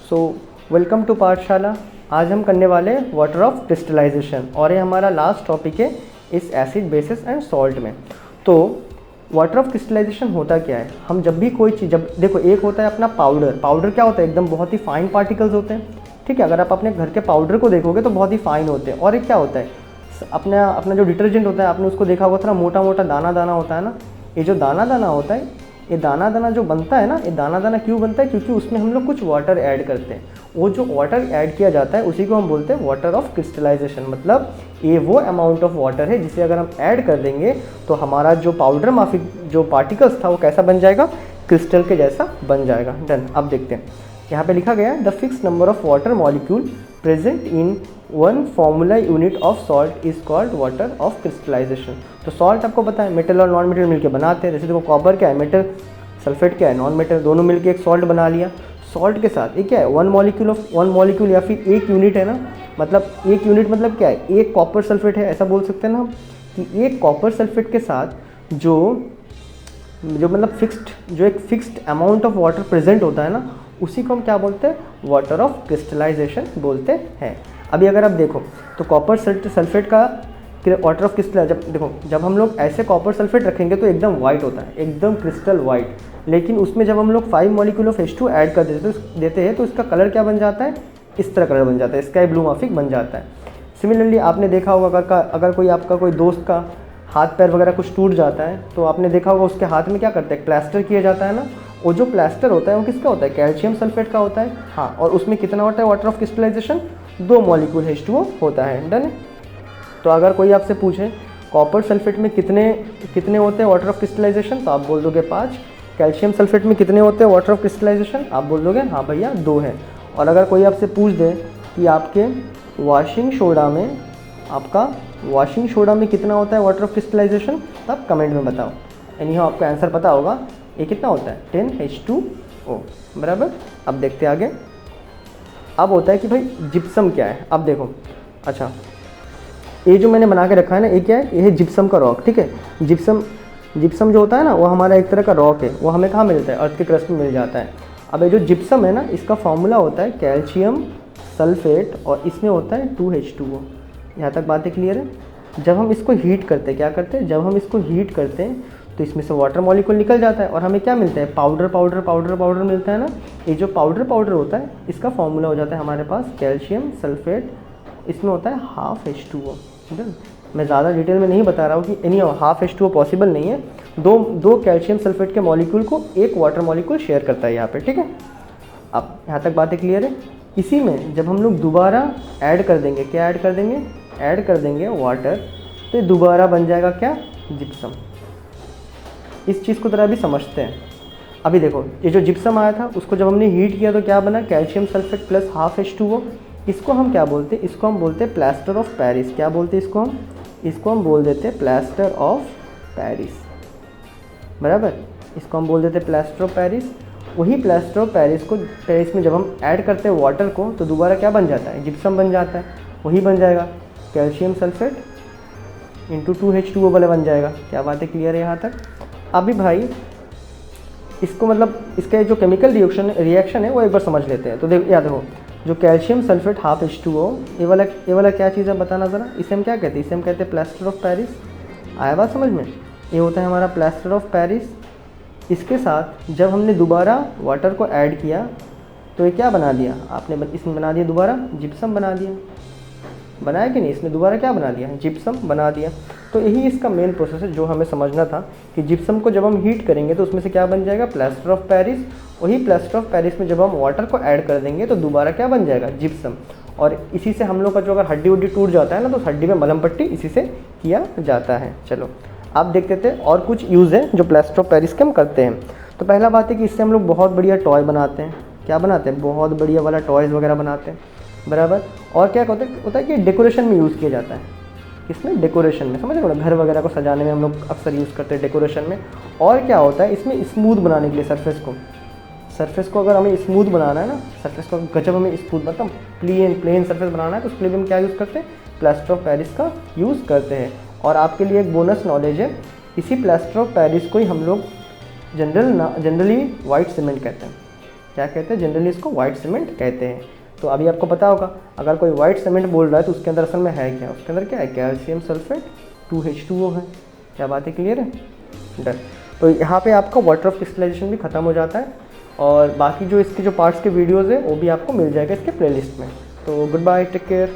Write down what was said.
So welcome to पाठशाला। आज हम करने वाले हैं वाटर ऑफ क्रिस्टलाइजेशन और ये हमारा लास्ट टॉपिक है इस एसिड बेसिस एंड सॉल्ट में। तो वाटर ऑफ क्रिस्टलाइजेशन होता क्या है, हम जब भी कोई चीज़, जब देखो एक होता है अपना पाउडर क्या होता है, एकदम बहुत ही फाइन पार्टिकल्स होते हैं, ठीक है। अगर आप अपने घर के पाउडर को देखोगे तो बहुत ही फाइन होते हैं। और एक क्या होता है, अपना जो डिटर्जेंट होता है, आपने उसको देखा होगा, थोड़ा मोटा मोटा दाना दाना होता है ना। ये जो दाना दाना होता है, ये दाना दाना जो बनता है ना, ये दाना दाना क्यों बनता है, क्योंकि उसमें हम लोग कुछ वाटर ऐड करते हैं। वो जो वाटर ऐड किया जाता है उसी को हम बोलते हैं वाटर ऑफ क्रिस्टलाइजेशन। मतलब ये वो अमाउंट ऑफ वाटर है जिसे अगर हम ऐड कर देंगे तो हमारा जो पाउडर माफिक जो पार्टिकल्स था वो कैसा बन जाएगा, क्रिस्टल के जैसा बन जाएगा। डन। अब देखते हैं, यहाँ पे लिखा गया है the fix number of water molecule present in one formula unit of salt is called water of crystallization. तो सॉल्ट आपको पता है मेटल और नॉन मेटल मिलकर बनाते हैं। जैसे देखो कॉपर क्या है, मेटल, सल्फेट क्या है, नॉन मेटल, दोनों मिलकर एक सॉल्ट बना लिया। सॉल्ट के साथ एक क्या है, वन मॉलिक्यूल या फिर एक यूनिट है ना। मतलब एक यूनिट मतलब क्या है, एक कॉपर सल्फेट है, ऐसा बोल सकते हैं ना हम कि एक कॉपर सल्फेट के साथ जो मतलब एक fixed amount of water present होता है ना, उसी को हम क्या बोलते हैं, वाटर ऑफ क्रिस्टलाइजेशन बोलते हैं। अभी अगर आप देखो तो कॉपर सल्फेट का वाटर ऑफ क्रिस्टल, जब हम लोग ऐसे कॉपर सल्फेट रखेंगे तो एकदम वाइट होता है, एकदम क्रिस्टल वाइट। लेकिन उसमें जब हम लोग 5 मॉलिक्यूल ऑफ H2 ऐड कर देते हैं तो इसका कलर क्या बन जाता है, इस तरह कलर बन जाता है, स्काई ब्लू माफिक बन जाता है। सिमिलरली आपने देखा होगा अगर कोई आपका कोई दोस्त का हाथ पैर वगैरह कुछ टूट जाता है तो आपने देखा होगा उसके हाथ में क्या करते हैं, प्लास्टर किया जाता है ना। वो जो प्लास्टर होता है वो किसका होता है, कैल्शियम सल्फेट का होता है। हाँ, और उसमें कितना होता है water of crystallisation, 2 molecule H2O होता है। डन। तो अगर कोई आपसे पूछे कॉपर सल्फेट में कितने होते हैं वाटर ऑफ क्रिस्टलाइजेशन, तो आप बोल दोगे 5। कैल्शियम सल्फेट में कितने होते हैं वाटर ऑफ क्रिस्टलाइजेशन, आप बोल दोगे हाँ भैया 2 है। और अगर कोई आपसे पूछ दे कि आपके वॉशिंग सोडा में कितना होता है वाटर ऑफ क्रिस्टलाइजेशन, तो आप कमेंट में बताओ। एनी हाउ आपका आंसर पता होगा, ये कितना होता है, 10H2O, बराबर। अब देखते हैं आगे। अब होता है कि भाई जिप्सम क्या है। अब देखो, अच्छा ये जो मैंने बना के रखा है ना, ये क्या है, ये है जिप्सम का रॉक, ठीक है। जिप्सम जो होता है ना, वो हमारा एक तरह का रॉक है। वो हमें कहाँ मिलता है, अर्थ के क्रस्ट में मिल जाता है। अब ये जो जिप्सम है ना, इसका फॉर्मूला होता है कैल्शियम सल्फेट और इसमें होता है 2H2O। यहाँ तक बातें क्लियर है। जब हम इसको हीट करते हैं, क्या करते हैं, जब हम इसको हीट करते हैं तो इसमें से वाटर मॉलिक्यूल निकल जाता है और हमें क्या मिलता है, पाउडर मिलता है ना। ये जो पाउडर होता है, इसका फॉर्मूला हो जाता है हमारे पास कैल्शियम सल्फेट, इसमें होता है हाफ H2O। मैं ज़्यादा डिटेल में नहीं बता रहा हूँ कि एनी हाफ H2O पॉसिबल नहीं है। दो कैल्शियम सल्फेट के मॉलिक्यूल को एक वाटर मॉलिक्यूल शेयर करता है यहाँ पे, ठीक है। अब यहाँ तक बातें क्लियर है। इसी में जब हम लोग दोबारा ऐड कर देंगे, क्या ऐड कर देंगे वाटर, तो ये दोबारा बन जाएगा क्या, जिप्सम। इस चीज़ को ज़रा भी समझते हैं। अभी देखो, ये जो जिप्सम आया था उसको जब हमने हीट किया तो क्या बना, calcium sulphate plus half H2O। इसको हम क्या बोलते हैं, इसको हम बोलते हैं प्लास्टर ऑफ पेरिस। क्या बोलते हैं इसको हम बोल देते हैं प्लास्टर ऑफ पेरिस, बराबर। इसको हम बोल देते हैं प्लास्टर ऑफ पेरिस। वही प्लास्टर ऑफ पेरिस में जब हम ऐड करते हैं वाटर को तो दोबारा क्या बन जाता है, जिप्सम बन जाता है। वही बन जाएगा कैल्शियम सल्फेट इंटू 2H2O वाला बन जाएगा। क्या बात है, क्लियर है यहाँ तक। अभी भाई इसको मतलब इसका जो केमिकल रिएक्शन है वो एक बार समझ लेते हैं। तो याद रखो, जो कैल्शियम सल्फेट हाफ H2O, ये वाला क्या चीज़ है बताना ज़रा। इसे हम क्या कहते हैं, इसे हम कहते हैं प्लास्टर ऑफ पेरिस। आया बात समझ में, ये होता है हमारा प्लास्टर ऑफ पेरिस। इसके साथ जब हमने दोबारा वाटर को ऐड किया तो ये क्या बना दिया आपने, इसमें बना दिया दोबारा जिप्सम बना दिया, बनाया कि नहीं, इसने दोबारा क्या बना दिया, जिप्सम बना दिया। तो यही इसका मेन प्रोसेस है जो हमें समझना था कि जिप्सम को जब हम हीट करेंगे तो उसमें से क्या बन जाएगा, प्लास्टर ऑफ पेरिस। वही प्लास्टर ऑफ पेरिस में जब हम वाटर को ऐड कर देंगे तो दोबारा क्या बन जाएगा, जिप्सम। और इसी से हम लोग का जो अगर हड्डी उड्डी टूट जाता है ना, तो हड्डी में मलहम पट्टी इसी से किया जाता है। चलो आप देखते थे और कुछ यूज़ है जो प्लास्टर ऑफ पेरिस के हम करते हैं। तो पहला बात है कि इससे हम लोग बहुत बढ़िया टॉय बनाते हैं। क्या बनाते हैं, बहुत बढ़िया वाला टॉयज़ वगैरह बनाते हैं, बराबर। और क्या होता है कि डेकोरेशन में यूज़ किया जाता है। इसमें डेकोरेशन में, समझ रहे हो, घर वगैरह को सजाने में हम लोग अक्सर यूज़ करते हैं डेकोरेशन में। और क्या होता है, इसमें स्मूथ बनाने के लिए सरफेस को अगर हमें स्मूथ बनाना है ना, सरफेस को गजब हमें स्मूथ मतलब प्लेन सरफेस बनाना है, तो उसके लिए भी हम क्या यूज़ करते हैं, प्लास्टर ऑफ पेरिस का यूज़ करते हैं। और आपके लिए एक बोनस नॉलेज है, इसी प्लास्टर ऑफ पेरिस को ही हम लोग जनरली वाइट सीमेंट कहते हैं। क्या कहते हैं, जनरली इसको वाइट सीमेंट कहते हैं। तो अभी आपको पता होगा अगर कोई वाइट सीमेंट बोल रहा है तो उसके अंदर असल में है क्या, उसके अंदर क्या है, कैल्शियम सल्फेट 2H2O है। क्या बात है, क्लियर है, डन। तो यहाँ पे आपका वाटर ऑफ क्रिस्टलाइजेशन भी ख़त्म हो जाता है और बाकी जो इसके जो पार्ट्स के वीडियोज़ है वो भी आपको मिल जाएगा इसके प्लेलिस्ट में। तो गुड बाय, टेक केयर।